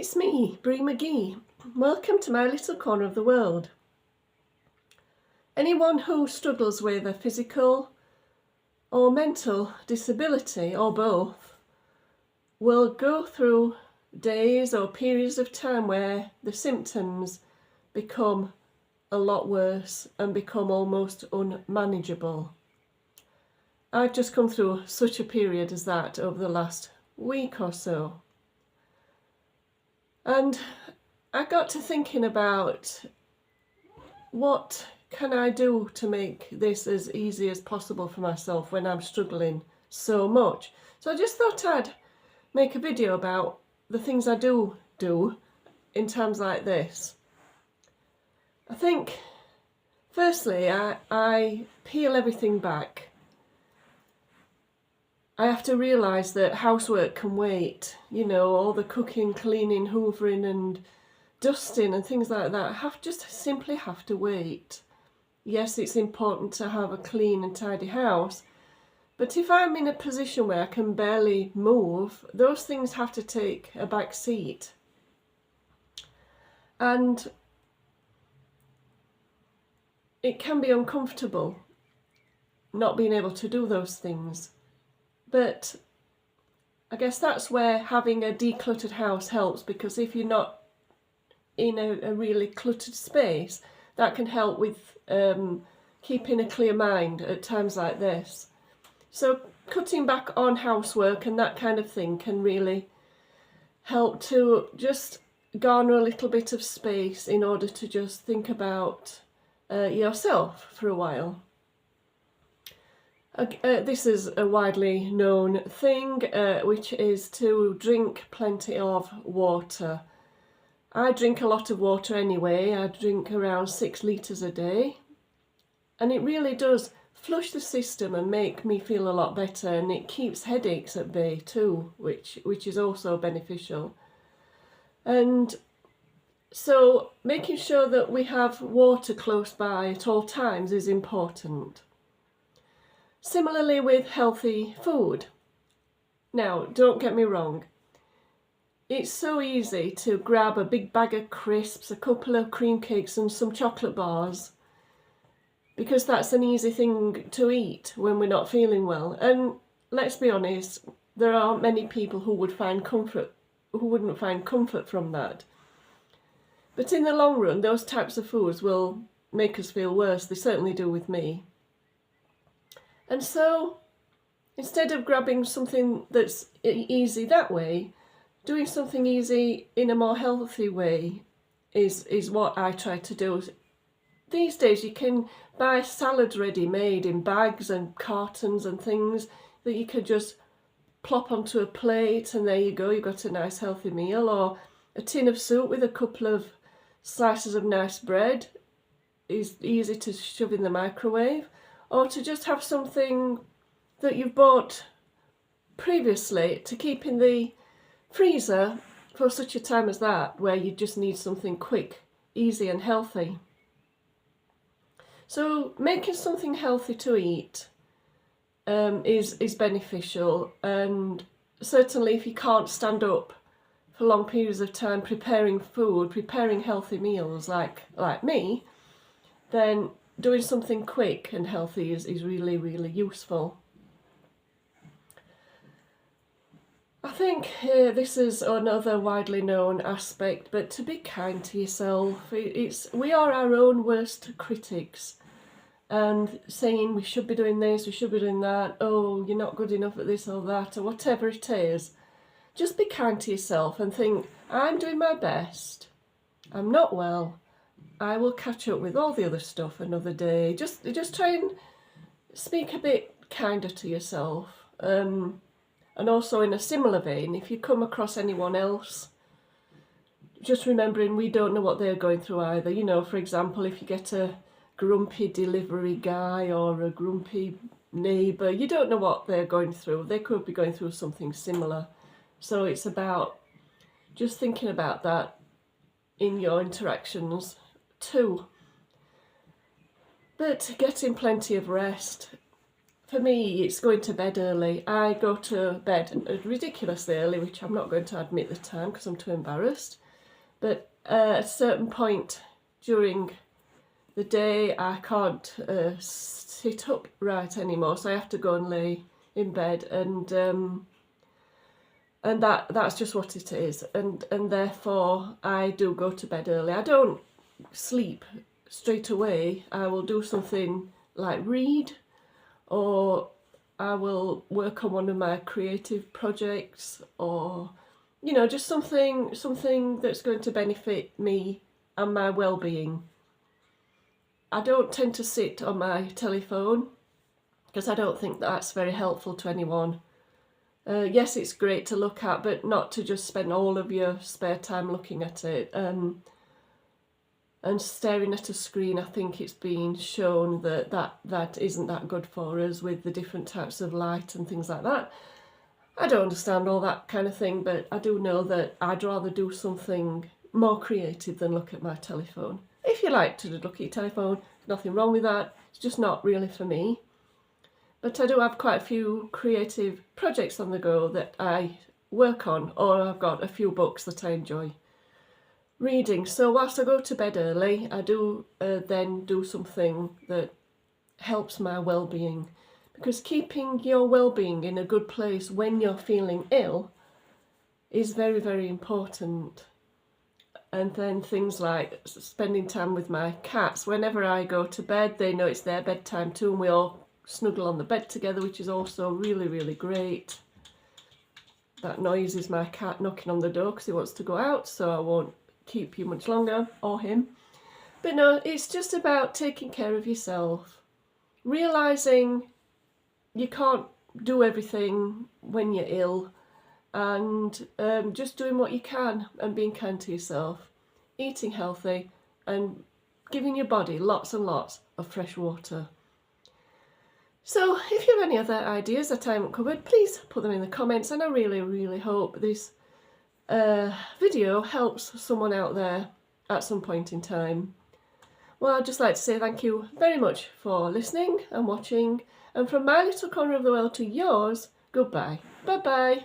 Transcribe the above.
it's me, Bree McGee. Welcome to my little corner of the world. Anyone who struggles with a physical or mental disability, or both, will go through days or periods of time where the symptoms become a lot worse and become almost unmanageable. I've just come through such a period as that over the last week or so. And I got to thinking about what can I do to make this as easy as possible for myself when I'm struggling so much. So I just thought I'd make a video about the things I do in times like this. I think, firstly, I peel everything back. I have to realise that housework can wait, you know, all the cooking, cleaning, hoovering and dusting and things like that simply have to wait. Yes, it's important to have a clean and tidy house, but if I'm in a position where I can barely move, those things have to take a back seat. And it can be uncomfortable not being able to do those things. But I guess that's where having a decluttered house helps, because if you're not in a really cluttered space, that can help with keeping a clear mind at times like this. So cutting back on housework and that kind of thing can really help to just garner a little bit of space in order to just think about yourself for a while. This is a widely known thing, which is to drink plenty of water. I drink a lot of water anyway. I drink around 6 litres a day, and it really does flush the system and make me feel a lot better, and it keeps headaches at bay too, which is also beneficial. And so making sure that we have water close by at all times is important. Similarly with healthy food. Now, don't get me wrong, it's so easy to grab a big bag of crisps, a couple of cream cakes and some chocolate bars, because that's an easy thing to eat when we're not feeling well. And let's be honest, there aren't many people who wouldn't find comfort from that. But in the long run, those types of foods will make us feel worse. They certainly do with me. And so, instead of grabbing something that's easy that way, doing something easy in a more healthy way is what I try to do. These days you can buy salads ready-made in bags and cartons and things that you can just plop onto a plate, and there you go, you've got a nice healthy meal. Or a tin of soup with a couple of slices of nice bread is easy to shove in the microwave. Or to just have something that you've bought previously to keep in the freezer for such a time as that, where you just need something quick, easy and healthy. So making something healthy to eat is beneficial, and certainly if you can't stand up for long periods of time preparing food, preparing healthy meals like me, then doing something quick and healthy is really, really useful. I think this is another widely known aspect, but to be kind to yourself. We are our own worst critics, and saying we should be doing this, we should be doing that, oh, you're not good enough at this or that, or whatever it is. Just be kind to yourself and think, I'm doing my best. I'm not well. I will catch up with all the other stuff another day. Just try and speak a bit kinder to yourself. And also in a similar vein, if you come across anyone else, just remembering we don't know what they're going through either. You know, for example, if you get a grumpy delivery guy or a grumpy neighbour, you don't know what they're going through. They could be going through something similar. So it's about just thinking about that in your interactions too. But getting plenty of rest. for me, it's going to bed early. I go to bed ridiculously early, which I'm not going to admit the time because I'm too embarrassed. But at a certain point during the day, I can't sit upright anymore, so I have to go and lay in bed, and that's just what it is, and therefore I do go to bed early. I don't sleep straight away. I will do something like read, or I will work on one of my creative projects, or just something that's going to benefit me and my well-being. I don't tend to sit on my telephone because I don't think that's very helpful to anyone. Yes, it's great to look at, but not to just spend all of your spare time looking at it. And staring at a screen, I think it's been shown that isn't that good for us with the different types of light and things like that. I don't understand all that kind of thing, but I do know that I'd rather do something more creative than look at my telephone. If you like to look at your telephone, there's nothing wrong with that. It's just not really for me. But I do have quite a few creative projects on the go that I work on, or I've got a few books that I enjoy reading. So whilst I go to bed early, I do then do something that helps my well-being, because keeping your well-being in a good place when you're feeling ill is very, very important. And then things like spending time with my cats. Whenever I go to bed, they know it's their bedtime too, and we all snuggle on the bed together, which is also really, really great. That noise is my cat knocking on the door because he wants to go out, so I won't keep you much longer, or him. But no, it's just about taking care of yourself, realising you can't do everything when you're ill, and just doing what you can and being kind to yourself, eating healthy and giving your body lots and lots of fresh water. So if you have any other ideas that I haven't covered, please put them in the comments, and I really, really hope this video helps someone out there at some point in time. Well, I'd just like to say thank you very much for listening and watching, and from my little corner of the world to yours, goodbye. Bye bye.